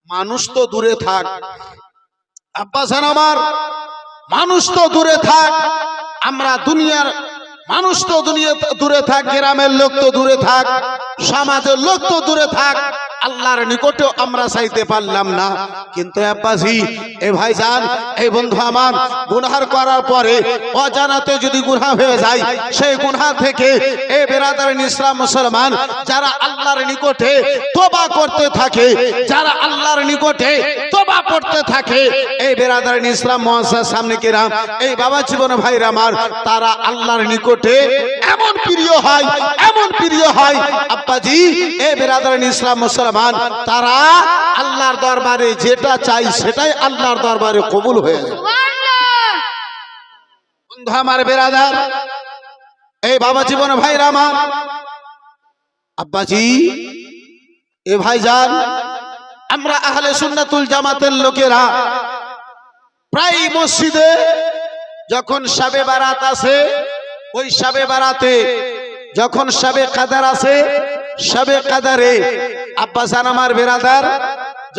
মানুষ তো দূরে থাক আব্বাসান আমার, মানুষ তো দূরে থাক, আমরা দুনিয়ার মানুষ তো দূরে থাক, গ্রামের লোক তো দূরে থাক, সমাজের লোক তো দূরে থাক, আল্লাহর নিকটেও আমরা চাইতে পারলাম না। কিন্তু আব্বাসি, এ ভাইজান, এই বন্ধু আমার, গুনাহ করার পরে অজানাতে যদি গুনাহ হয়ে যায়, সেই গুনাহ থেকে এ বিরাদরিন ইসলাম মুসলমান যারা আল্লাহর নিকটে তওবা করতে থাকে, যারা আল্লাহর নিকটে তওবা করতে থাকে, এই বিরাদরিন ইসলাম মুআসসাস সামনে কিরাম, এই বাবা জীবন ভাইরা আমার, তারা আল্লাহর নিকটে এমন প্রিয় হয়, এমন প্রিয় হয় আব্বাজি, এ বিরাদরিন ইসলাম মুসলমান, তারা আল্লাহর দরবারে যেটা চাই সেটাই আল্লাহর দরবারে কবুল হয়ে যায়। বন্ধু আমার, বিরাদার, এই বাবা জীবন ভাইরা আমার, আব্বাজি, এ ভাইজান, আমরা আহলে সুন্নাতুল জামাতের লোকেরা প্রায় মসজিদে যখন শবে বারাত আছে, ওই শবে বারাতে যখন শবে কদর আছে, শবে কদরে আব্বাসান আমার বিরাদার,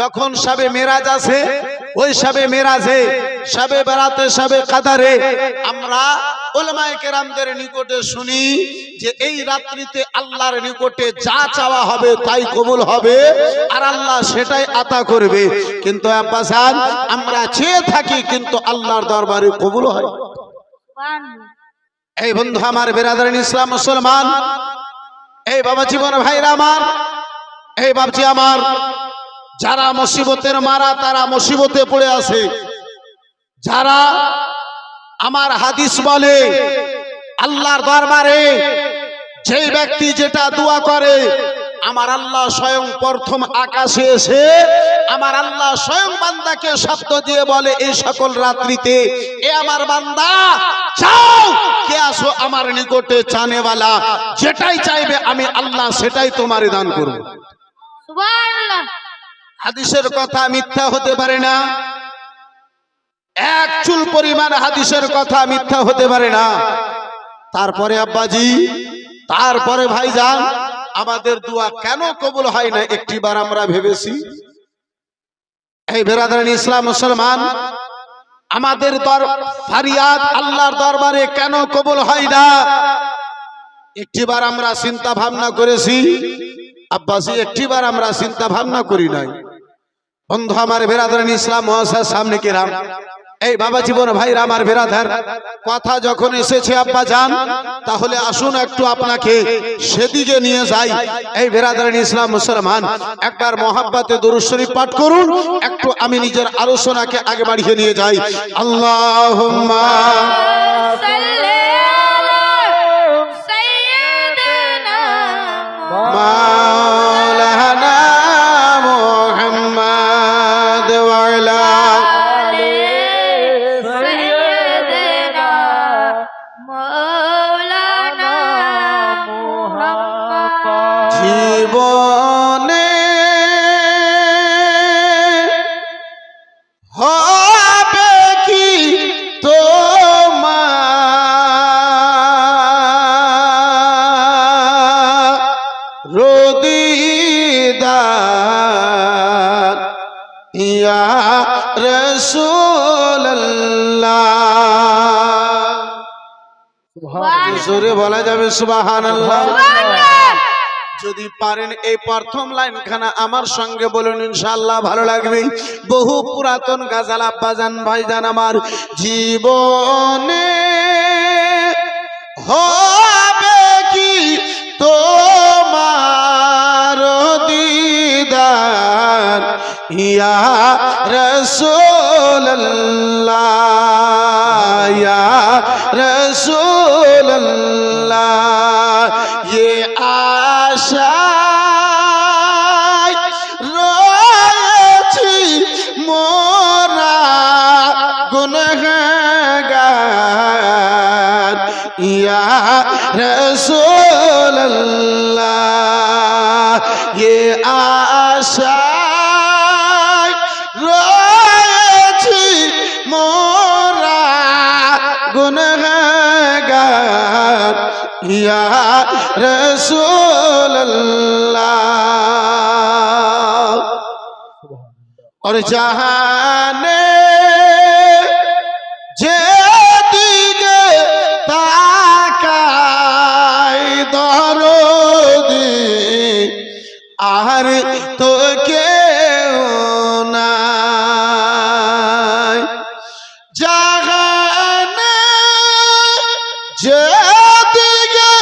যখন শবে মেরাজ আছে, ওই শবে মেরাজে, শবে বারাতে, শবে কদরে আমরা উলামায়ে কেরামদের নিকটে শুনি যে এই রাত্রিতে আল্লাহর নিকটে যা চাওয়া হবে তাই কবুল হবে, আর আল্লাহ সেটাই আতা করবে। কিন্তু আব্বাসান, আমরা চেয়ে থাকি কিন্তু আল্লাহর দরবারে কবুল হয়। এই বন্ধু আমার, বিরাদরিন ইসলাম মুসলমান, এই বাবা জীবন ভাইরা আমার, এই বাবজি আমার, যারা মুসিবতের মারা, তারা মুসিবতে পড়ে আছে, যারা আমার হাদিস বলে আল্লাহর দরবারে যেই ব্যক্তি যেটা দোয়া করে, আমার আল্লাহ স্বয়ং প্রথম আকাশে এসে আমার আল্লাহ স্বয়ং বান্দাকে শব্দ দিয়ে বলে, এই সকল রাত্রিতে এ আমার বান্দা চাও, কে আসো আমার নিকটে চানেওয়ালা, যেটাই চাইবে আমি আল্লাহ সেটাই তোমারে দান করব। সুবহানাল্লাহ। হাদিসের কথা মিথ্যা হতে পারে না, এক চুল পরিমাণ হাদিসের কথা মিথ্যা হতে পারে না। তারপরে আব্বাজি, তারপরে ভাইজান, আমাদের দোয়া কেন কবুল হয় না একটিবার আমরা ভেবেছি? এই বিরাদরিন ইসলাম মুসলমান, আমাদের ফরিয়াদ আল্লাহর দরবারে কেন কবুল হয় না একটিবার আমরা চিন্তা ভাবনা করেছি? আব্বাসি, একটিবার আমরা চিন্তা ভাবনা করি নাই। বন্ধু আমার, বিরাদরিন ইসলাম মুআসসাস সামনে কিরাম, এই বাবা জীবন ভাইরা আমার বিরাদার, কথা যখন এসেছে আব্বা জান, তাহলে আসুন একটু আপনাকে সেদিকে নিয়ে যাই। এই বিরাদরিন ইসলাম মুসলমান, একবার মহাব্বতে দুরূদ শরীফ পাঠ করুন, একটু আমি নিজের আলোচনাকে আগে বাড়িয়ে নিয়ে যাই। আল্লাহুম্মা সাল্লি আলা সাইয়্যিদিনা মাওলানা মুহাম্মদ ওয়া আলা জীবনে হবে কি তোমার জোরে বলা যাবে সুবহানাল্লাহ। যদি পারেন এই প্রথম লাইন খানা আমার সঙ্গে বলুন, ইনশাআল্লাহ ভালো লাগবে। বহু পুরাতন গাজাল আব্বাজান ভাইজান আমার, জীবনে হবে কি তোমার দিদার ইয়া রাসূলুল্লাহ, ইয়া রাসূলুল্লাহ। ये আশায় রয়েছি মোরা গুনহগার ইয়া রাসূলুল্লাহ। ये আশায় রয়েছি মোরা গুনহগার ইয়া রাসূলুল্লাহ। और জাহানে যেদিকে তাকাই দরদি আর তো কেউ নাই। জাহানে যেদিকে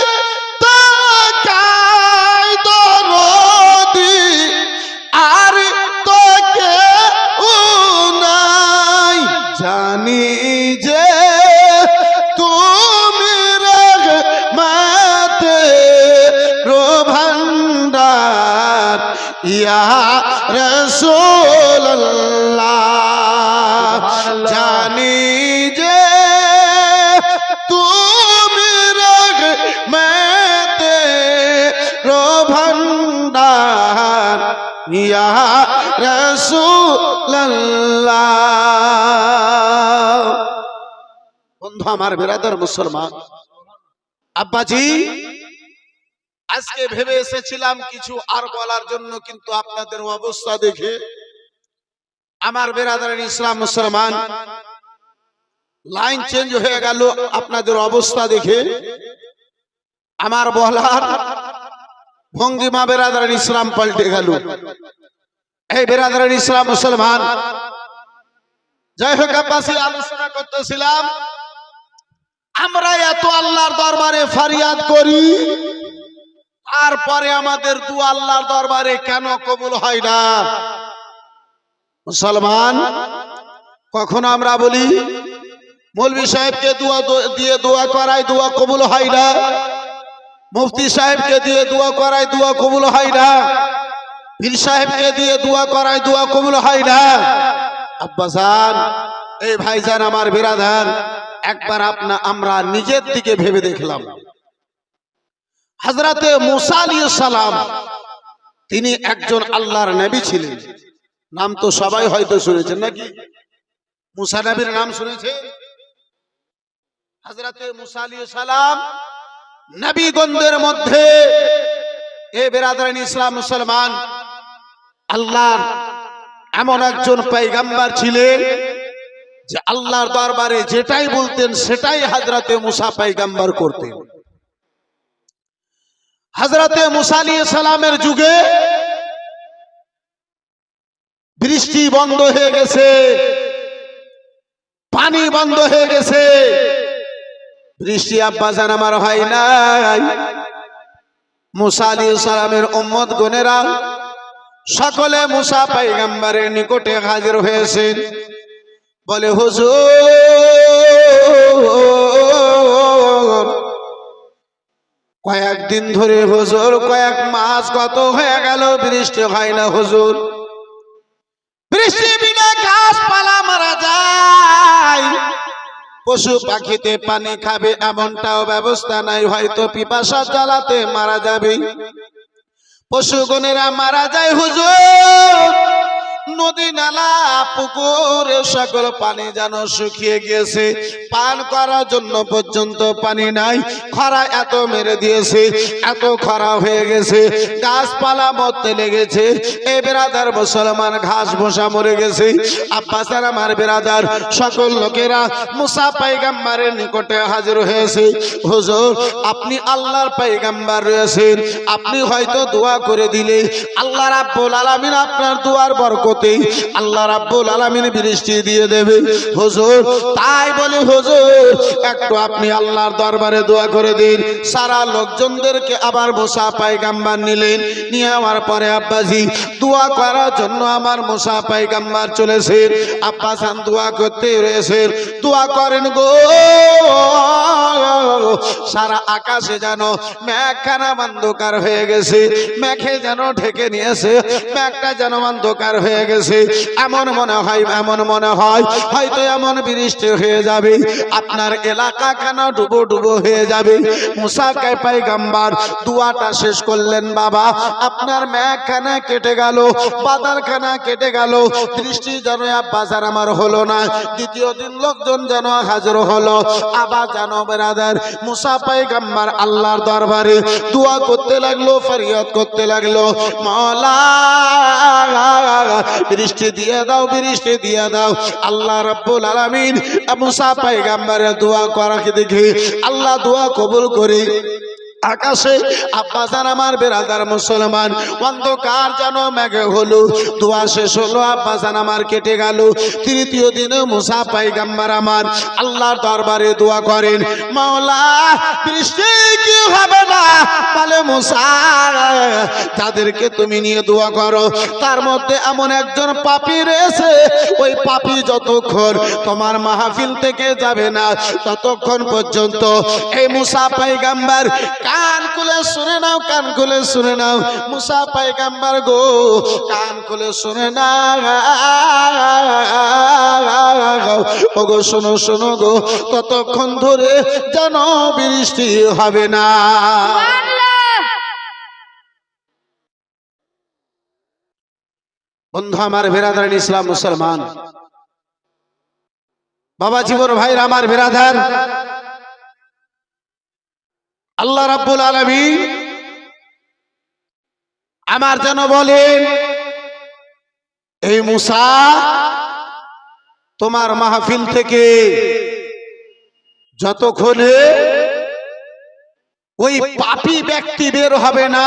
তাকাই দরদি আর তো কেউ নাই। জানি যে তুমি রহমতের ভান্ডার ইয়া রাসূলুল্লাহ। জানি যে তুমি রহমতের ভান্ডার ইয়া রাসূলুল্লাহ। বন্ধু আমার, বিরাদর মুসলমান, আব্বাজি আজকে ভেবে এসেছিলাম কিছু আর বলার জন্য, কিন্তু আপনাদের অবস্থা দেখে আমার বিরাদরের ইসলাম মুসলমান লাইন চেঞ্জ হয়ে গেল। আপনাদের অবস্থা দেখে আমার বলার ভঙ্গিমা বিরাদরের ইসলাম পাল্টে গেল। এই বিরাদরের ইসলাম মুসলমান, যাই হোক আব্বাসী, আলোচনা করতেছিলাম আমরা এত আল্লাহর দরবারে ফরিয়াদ করি, তারপরে আমাদের দুয়া আল্লাহর দরবারে কেন কবুল হয় না? মুসলমান, কখনো আমরা বলি মৌলভী সাহেবকে দিয়ে দোয়া করাই, দোয়া কবুল হয় না। মুফতি সাহেবকে দিয়ে দোয়া করাই, দোয়া কবুল হয় না। পীর সাহেবকে দিয়ে দোয়া করাই, দোয়া কবুল হয় না। আব্বাজান, এই ভাইজান আমার বিরাদার, একবার আমরা নিজের দিকে ভেবে দেখলাম। হযরতে মুসা আলাইহিস সালাম তিনি একজন আল্লাহর নবী ছিলেন। নাম তো সবাই হয়তো শুনেছেন নাকি? মুসা নবীর নাম শুনেছেন? হযরতে মুসা আলাইহিস সালাম নবীগণদের মধ্যে, এ বিরাদরান ইসলাম মুসলমান, আল্লাহর এমন একজন পয়গম্বর ছিলেন যে আল্লাহর দরবারে যেটাই বলতেন সেটাই হযরতে মুসা পয়গম্বর করতেন। হযরতে মুসা আলাইহিস সালামের যুগে বৃষ্টি বন্ধ হয়ে গেছে, পানি বন্ধ হয়ে গেছে। বৃষ্টি আব্বাজান আমার হয় নাই। মুসা আলাইহিস সালামের উম্মত গণেরা সকলে মুসা পয়গম্বরের নিকটে হাজির হয়েছেন। বলে, হুজুর, কয়েকদিন ধরে, হুজুর কয়েক মাস গত হয়ে গেল বৃষ্টি হয় না। হুজুর, বৃষ্টি বিনা গাছপালা মারা যায়, পশু পাখিতে পানি খাবে এমনটাও ব্যবস্থা নাই, হয়তো পিপাসা জ্বালাতে মারা যাবে, পশুগণেরা মারা যায়। হুজুর, নদী নালা পুকুর সকল পানি যেন শুকিয়ে গিয়েছে, পান করার জন্য পর্যন্ত পানি নাই। খরা এত মেরে দিয়েছে, এত খরা হয়ে গেছে, গাছপালা মরতে লেগেছে। এ বেরাদার মুসলমান, ঘাস ভোসা মরে গেছে। আব্বাসার আমার বেরাদার সকল লোকেরা মুসা পয়গম্বরের নিকটে হাজির হয়েছে। হুজুর, আপনি আল্লাহর পয়গম্বর রয়েছেন, আপনি হয়তো দোয়া করে দিলে আল্লাহ রাব্বুল আলামিন আপনার দোয়ার বরকতে আল্লাহ রাব্বুল আলামিন বৃষ্টি দিয়ে দেবে। হুজুর, তাই বলে হুজুর একটু আপনি আল্লাহর দরবারে দোয়া করে দিন। সারা লোকজনদেরকে আবার মুসা পয়গম্বর নিলেন, নিয়ে আমার পরে আব্বাজি দোয়া করার জন্য আমার মুসা পয়গম্বর চলেছেন। আব্বাসান দোয়া করতে রয়েছেন, দোয়া করেন গো। সারা আকাশে যেন মেঘখানা অন্ধকার হয়ে গেছে, মেঘে যেন ঢেকে নিয়েছে, মেঘটা যেন অন্ধকার হয়ে গেছে। এমন মনে হয়, এমন মনে হয় হয়তো এমন বৃষ্টি হয়ে যাবে, আপনার এলাকা কেন ডুবো ডুবো হয়ে যাবে। মুসা পয়গম্বর দোয়াটা শেষ করলেন, বাবা আপনার মেঘখানা কেটে গেল, বাদরখানা কেটে গেল, বৃষ্টি যেন আব্বাসার আমার হলো না। দ্বিতীয় দিন লোকজন যেন হাজির হলো, আবার যেন বেরাদার মুসা পয়গম্বর আল্লাহর দরবারে দোয়া করতে লাগলো, ফরিয়াদ করতে লাগলো, মাওলা বৃষ্টি দিয়ে দাও, বৃষ্টি দিয়ে দাও। আল্লাহ রাব্বুল আলামিন মুসা পয়গম্বরের দোয়া করাকে দেখে আল্লাহ দোয়া কবুল করে আকাশে আব্বাসান আমার বেরাদার মুসলমান অন্ধকার যেন মেঘে হলো। দোয়া শেষ হলো, আব্বাসান আমার কেটে গেল। তৃতীয় দিনে মুসা পয়গম্বর আমার আল্লাহর দরবারে দোয়া করেন, মাওলা বৃষ্টি কি হবে না? বলে মুসা, তাদেরকে তুমি নিয়ে দোয়া করো, তার মধ্যে এমন একজন পাপী রয়েছে, ওই পাপী যতক্ষণ তোমার মাহফিল থেকে যাবে না ততক্ষণ পর্যন্ত এই মুসা পয়গম্বর কান খুলে শুনে নাও, কান খুলে শুনে নাও মুসা পয়গম্বর গো, কান খুলে শুনে নাও ওগো, শোনো শোনো গো, ততক্ষণ ধরে যেন বৃষ্টি হবে না। বন্ধু আমার বেরাদার ইসলাম মুসলমান, বাবা জীবন ভাইরা আমার বেরাদার, আল্লাহ রাব্বুল আলামিন আমার যেন বলেন, এই মুসা তোমার মাহফিল থেকে যতক্ষণে ওই পাপী ব্যক্তি বের হবে না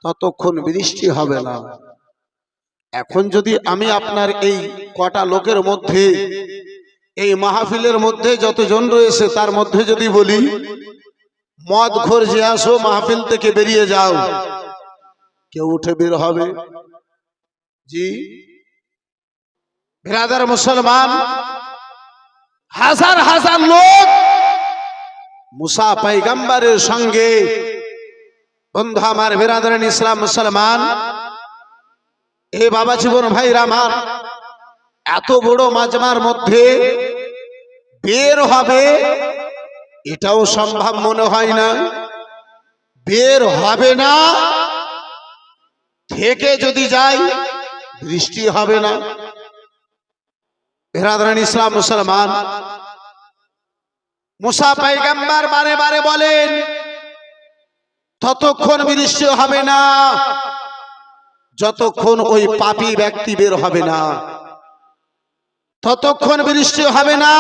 ততক্ষণ বৃষ্টি হবে না। এখন যদি আমি আপনার এই কটা লোকের মধ্যে, এই মাহফিলের মধ্যে যতজন রয়েছে তার মধ্যে যদি বলি মদ ঘোর যে আসো মাহফিল থেকে বেরিয়ে যাও, কেউ উঠে বের হবে? জি বিরাদার মুসলমান, হাজার হাজার লোক মুসা পয়গম্বরের সঙ্গে, বন্ধু আমার বিরাদার ইসলাম মুসলমান, এ বাবা জীবন ভাইরা আমার, এত বড় মাজমার মধ্যে বের হবে এটাও সম্ভব মনে হয় না। বের হবে না, থেকে যদি যাই বৃষ্টি হবে না। বিরাদার ইসলাম মুসলমান, মুসা পয়গম্বর বারে বারে বলেন ততক্ষণ বৃষ্টি হবে না যতক্ষণ ওই পাপী ব্যক্তি বের হবে না, ততক্ষণ বৃষ্টি হবে না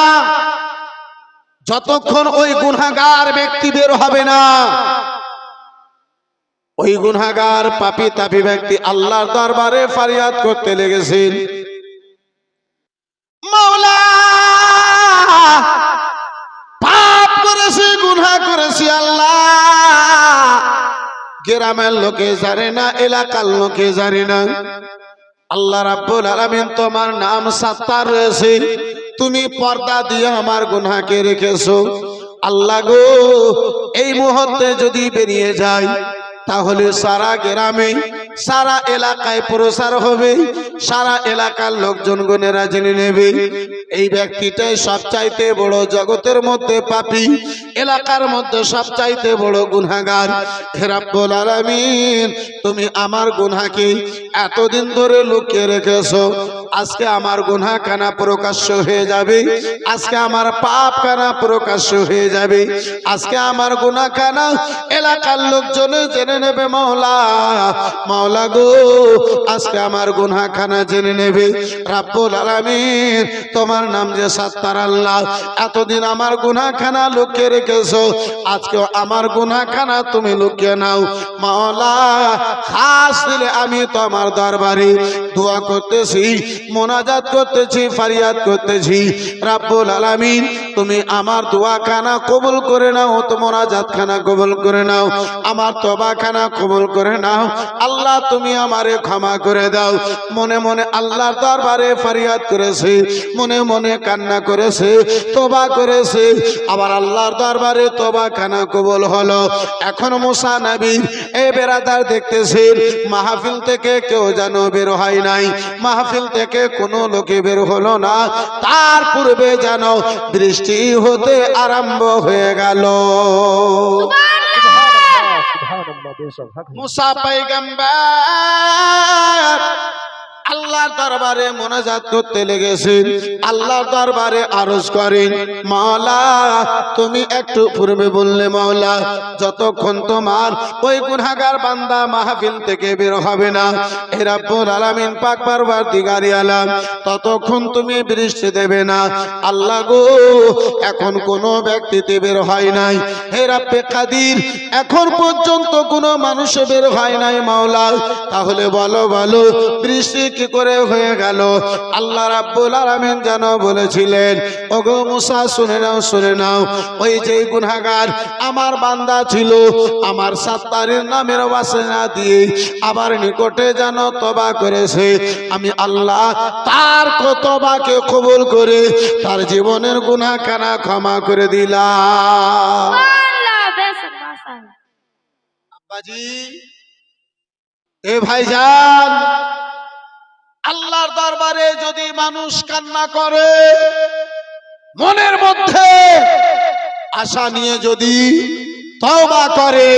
যতক্ষণ ওই গুনাহগার ব্যক্তি বের হবে না। ওই গুনাহগার পাপী তাপী ব্যক্তি আল্লাহর দরবারে ফরিয়াদ করতে লেগেছেন, মাওলা পাপ করেছি, গুনাহ করেছি আল্লাহ, গ্রামের লোকে জানে না, এলাকার লোকে জানে না। আল্লাহ রাব্বুল আলামিন তোমার নাম সাত্তার রয়েছে, তুমি পর্দা দিয়ে আমার গুনাহকে রেখেছো। আল্লাহ গো, এই মুহূর্তে যদি বেরিয়ে যায় তাহলে সারা গ্রামে, সারা এলাকায় প্রচার হবে, সারা এলাকার লোকজন গণেরা জেনে নেবে এই ব্যক্তিটাই সবচাইতে বড় জগতের মধ্যে পাপী, এলাকার মধ্যে সবচাইতে বড় গুনাহগার। হে রব্বুল আলামিন, তুমি আমার গুনাহকে এতদিন ধরে লুকিয়ে রেখেছো, আজকে আমার গুনাহ কানা প্রকাশ্য হয়ে যাবে, আজকে আমার পাপ কানা প্রকাশ্য হয়ে যাবে, আজকে আমার গুনাহ কানা এলাকার লোকজনে জেনে নেবে। মাওলা, মাওলা গো, আজকে আমার গুনাহ খানা জেনে নেবে। রব্বুল আলামিন, তোমার নাম যে সাত্তার আল্লাহ, এতদিন আমার গুনাহ খানা লুকিয়ে রেখেছো, আজকে আমার গুনাহ খানা তুমি লুকিয়ে নাও। মাওলা, খাস দিলে আমি তোমার দরবারে দোয়া করতেছি, মোনাজাত করতেছি, ফরিয়াদ করতেছি। রব্বুল আলামিন, তুমি আমার দোয়া খানা কবুল করে নাও, তো মোনাজাত খানা কবুল করে নাও, আমার তওবা খানা কবুল করে নাও। আল্লাহ, তুমি আমারে ক্ষমা করে দাও। মনে মনে আল্লাহর দরবারে ফরিয়াদ করেছে, মনে মনে কান্না করেছে, তওবা করেছে, আবার আল্লাহর দরবারে তওবা খানা কবুল হলো। এখন মুসা নবী এই বেরাদার দেখতেছেন, মাহফিল থেকে কেউ যেন বের হয় নাই, মাহফিল থেকে কোনো লোকে বের হলো না, তার পূর্বে যেন বৃষ্টি হতে আরম্ভ হয়ে গেল। মুসা পয়গম্বর আল্লাহর দরবারে মোনাজাত করতে লেগেছেন, আল্লাহর দরবারে আরজ করেন, মাওলা, তুমি একটু পূর্বে বললে মাওলা, যতক্ষণ তোমার ওই গুনাহগার বান্দা মাহফিল থেকে বের হবে না, হে রব্বুল আলামিন পাক পরওয়ারদিগারে আলাম, ততক্ষণ তুমি বৃষ্টি দেবে না। আল্লাহ গো, এখন কোনো ব্যক্তিতে বের হয় নাই, হে রব্বে কাদির, এখন পর্যন্ত কোনো মানুষ বের হয় নাই মাওলা, তাহলে বলো বলো বৃষ্টি কি করে হয়ে গেল? আল্লাহ রাব্বুল আলামিন যেন বলেছিলেন, ওগো মুসা, শুনে নাও, শুনে নাও, ওই যে গুনাহগার আমার বান্দা ছিল, আমার সাত্তারের নামের ওয়াসনা দিয়ে আবার নিকটে যেন তওবা করেছে, আমি আল্লাহ তার তওবাকে কবুল করে তার জীবনের গুনাহ খানা ক্ষমা করে দিলাম। আব্বাজি, এ ভাইজান, আল্লাহর দরবারে যদি মানুষ কান্না করে, মনের মধ্যে আশা নিয়ে যদি তওবা করে,